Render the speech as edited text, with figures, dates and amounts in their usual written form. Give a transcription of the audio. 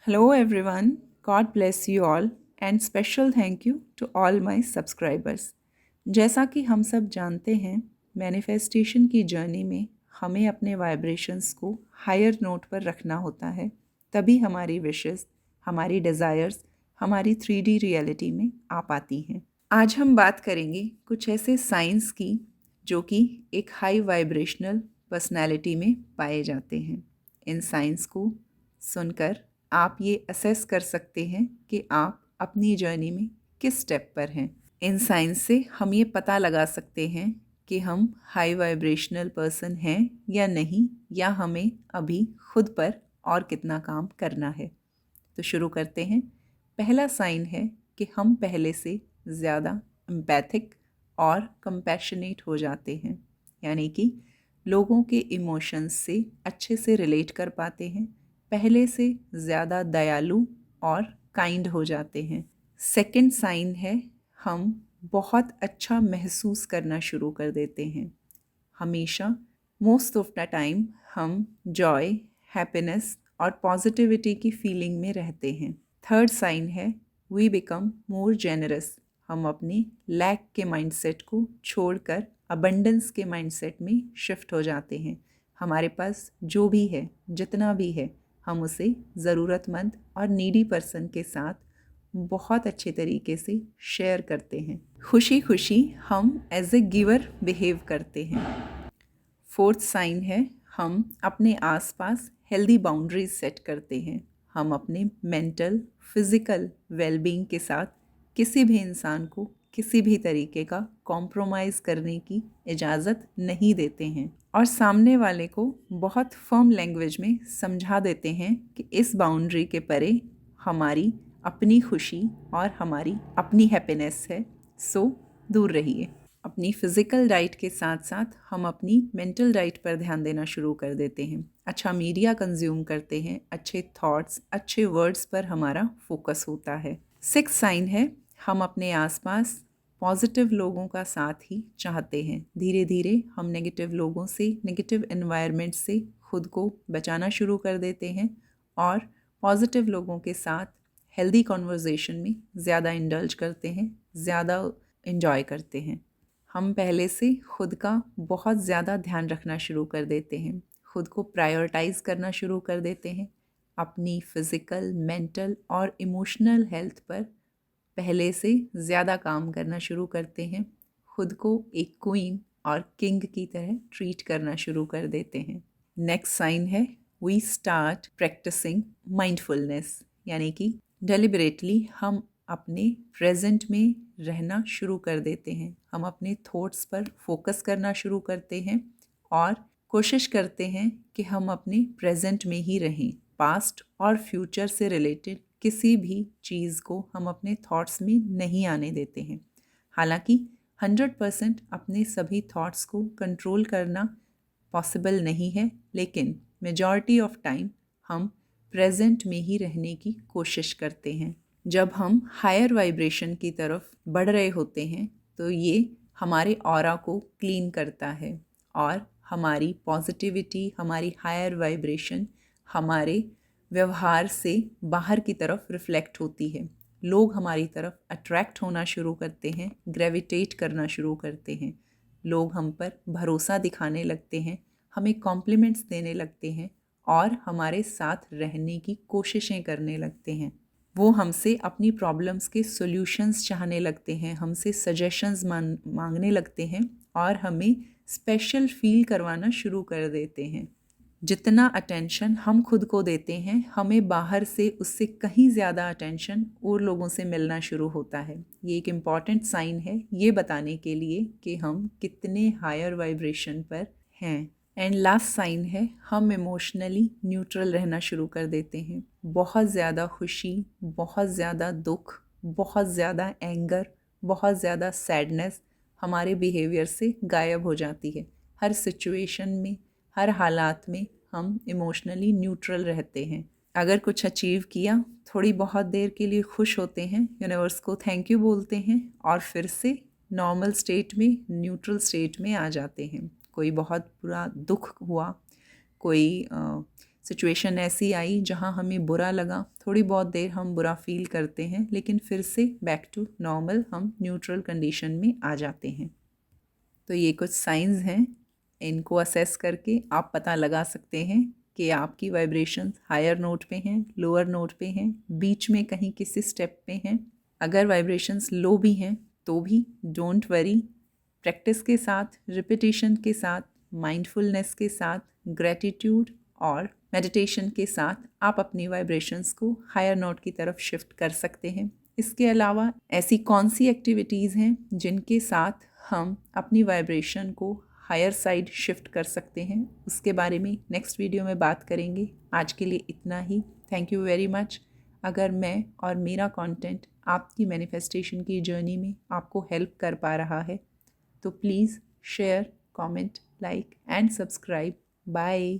Hello everyone, God bless you all and special thank you to all my subscribers. जैसा कि हम सब जानते हैं, मैनिफेस्टेशन की जर्नी में हमें अपने वाइब्रेशंस को हायर नोट पर रखना होता है, तभी हमारी विशेस, हमारी डिज़ायर्स, हमारी 3D रियलिटी में आ पाती हैं। आज हम बात करेंगे कुछ ऐसे साइंस की जो कि एक हाई वाइब्रेशनल पर्सनैलिटी में पाए जाते हैं। इन साइंस को सुनकर आप ये असेस कर सकते हैं कि आप अपनी जर्नी में किस स्टेप पर हैं। इन साइंस से हम ये पता लगा सकते हैं कि हम हाई वाइब्रेशनल पर्सन हैं या नहीं, या हमें अभी खुद पर और कितना काम करना है। तो शुरू करते हैं। पहला साइन है कि हम पहले से ज़्यादा एम्पैथिक और कंपैशनेट हो जाते हैं, यानी कि लोगों के इमोशंस से अच्छे से रिलेट कर पाते हैं, पहले से ज़्यादा दयालु और काइंड हो जाते हैं। सेकंड साइन है, हम बहुत अच्छा महसूस करना शुरू कर देते हैं। हमेशा मोस्ट ऑफ द टाइम हम जॉय, हैप्पीनेस और पॉजिटिविटी की फीलिंग में रहते हैं। थर्ड साइन है, वी बिकम मोर जेनरस। हम अपने लैक के माइंडसेट को छोड़कर अबंडेंस के माइंडसेट में शिफ्ट हो जाते हैं। हमारे पास जो भी है, जितना भी है, हम उसे ज़रूरतमंद और नीडी पर्सन के साथ बहुत अच्छे तरीके से शेयर करते हैं। खुशी खुशी हम एज ए गिवर बिहेव करते हैं। फोर्थ साइन है, हम अपने आसपास हेल्दी बाउंड्रीज सेट करते हैं। हम अपने मेंटल, फिज़िकल वेलबींग के साथ किसी भी इंसान को किसी भी तरीके का कॉम्प्रोमाइज़ करने की इजाज़त नहीं देते हैं, और सामने वाले को बहुत फर्म लैंग्वेज में समझा देते हैं कि इस बाउंड्री के परे हमारी अपनी खुशी और हमारी अपनी हैप्पीनेस है, सो दूर रहिए। अपनी फ़िज़िकल डाइट के साथ साथ हम अपनी मेंटल डाइट पर ध्यान देना शुरू कर देते हैं। अच्छा मीडिया कंज्यूम करते हैं, अच्छे थॉट्स, अच्छे वर्ड्स पर हमारा फोकस होता है। सिक्स साइन है, हम अपने आसपास पॉजिटिव लोगों का साथ ही चाहते हैं। धीरे धीरे हम नेगेटिव लोगों से, नेगेटिव एनवायरनमेंट से खुद को बचाना शुरू कर देते हैं और पॉजिटिव लोगों के साथ हेल्दी कॉन्वर्जेशन में ज़्यादा इंडल्ज करते हैं, ज़्यादा इन्जॉय करते हैं। हम पहले से खुद का बहुत ज़्यादा ध्यान रखना शुरू कर देते हैं, खुद को प्रायोरिटाइज़ करना शुरू कर देते हैं। अपनी फ़िज़िकल, मेंटल और इमोशनल हेल्थ पर पहले से ज़्यादा काम करना शुरू करते हैं। खुद को एक क्वीन और किंग की तरह ट्रीट करना शुरू कर देते हैं। नेक्स्ट साइन है, वी स्टार्ट प्रैक्टिसिंग माइंडफुलनेस, यानी कि डेलिबरेटली हम अपने प्रेजेंट में रहना शुरू कर देते हैं। हम अपने थॉट्स पर फोकस करना शुरू करते हैं और कोशिश करते हैं कि हम अपने प्रेजेंट में ही रहें। पास्ट और फ्यूचर से रिलेटेड किसी भी चीज़ को हम अपने थॉट्स में नहीं आने देते हैं। हालांकि 100% अपने सभी थॉट्स को कंट्रोल करना पॉसिबल नहीं है, लेकिन मेजॉरिटी ऑफ टाइम हम प्रेजेंट में ही रहने की कोशिश करते हैं। जब हम हायर वाइब्रेशन की तरफ बढ़ रहे होते हैं तो ये हमारे ऑरा को क्लीन करता है और हमारी पॉजिटिविटी, हमारी हायर वाइब्रेशन हमारे व्यवहार से बाहर की तरफ रिफ्लेक्ट होती है। लोग हमारी तरफ अट्रैक्ट होना शुरू करते हैं, ग्रेविटेट करना शुरू करते हैं। लोग हम पर भरोसा दिखाने लगते हैं, हमें कॉम्प्लीमेंट्स देने लगते हैं और हमारे साथ रहने की कोशिशें करने लगते हैं। वो हमसे अपनी प्रॉब्लम्स के सॉल्यूशंस चाहने लगते हैं, हमसे सजेशंस मांगने लगते हैं और हमें स्पेशल फील करवाना शुरू कर देते हैं। जितना अटेंशन हम खुद को देते हैं, हमें बाहर से उससे कहीं ज़्यादा अटेंशन और लोगों से मिलना शुरू होता है। ये एक इम्पॉर्टेंट साइन है ये बताने के लिए कि हम कितने हायर वाइब्रेशन पर हैं। एंड लास्ट साइन है, हम इमोशनली न्यूट्रल रहना शुरू कर देते हैं। बहुत ज़्यादा खुशी, बहुत ज़्यादा दुख, बहुत ज़्यादा एंगर, बहुत ज़्यादा सैडनेस हमारे बिहेवियर से गायब हो जाती है। हर सिचुएशन में, हर हालात में हम इमोशनली न्यूट्रल रहते हैं। अगर कुछ अचीव किया, थोड़ी बहुत देर के लिए खुश होते हैं, यूनिवर्स को थैंक यू बोलते हैं और फिर से नॉर्मल स्टेट में, न्यूट्रल स्टेट में आ जाते हैं। कोई बहुत बुरा दुख हुआ, कोई सिचुएशन ऐसी आई जहां हमें बुरा लगा, थोड़ी बहुत देर हम बुरा फील करते हैं, लेकिन फिर से बैक टू नॉर्मल हम न्यूट्रल कंडीशन में आ जाते हैं। तो ये कुछ साइंस हैं, इनको असेस करके आप पता लगा सकते हैं कि आपकी वाइब्रेशंस हायर नोट पे हैं, लोअर नोट पे हैं, बीच में कहीं किसी स्टेप पे हैं। अगर वाइब्रेशंस लो भी हैं तो भी डोंट वरी, प्रैक्टिस के साथ, रिपीटिशन के साथ, माइंडफुलनेस के साथ, ग्रेटिट्यूड और मेडिटेशन के साथ आप अपनी वाइब्रेशंस को हायर नोट की तरफ शिफ्ट कर सकते हैं। इसके अलावा ऐसी कौन सी एक्टिविटीज़ हैं जिनके साथ हम अपनी वाइब्रेशन को हायर साइड शिफ्ट कर सकते हैं, उसके बारे में नेक्स्ट वीडियो में बात करेंगे। आज के लिए इतना ही। Thank you very much. अगर मैं और मेरा कंटेंट आपकी मैनिफेस्टेशन की जर्नी में आपको हेल्प कर पा रहा है तो please share, comment, like and subscribe. Bye.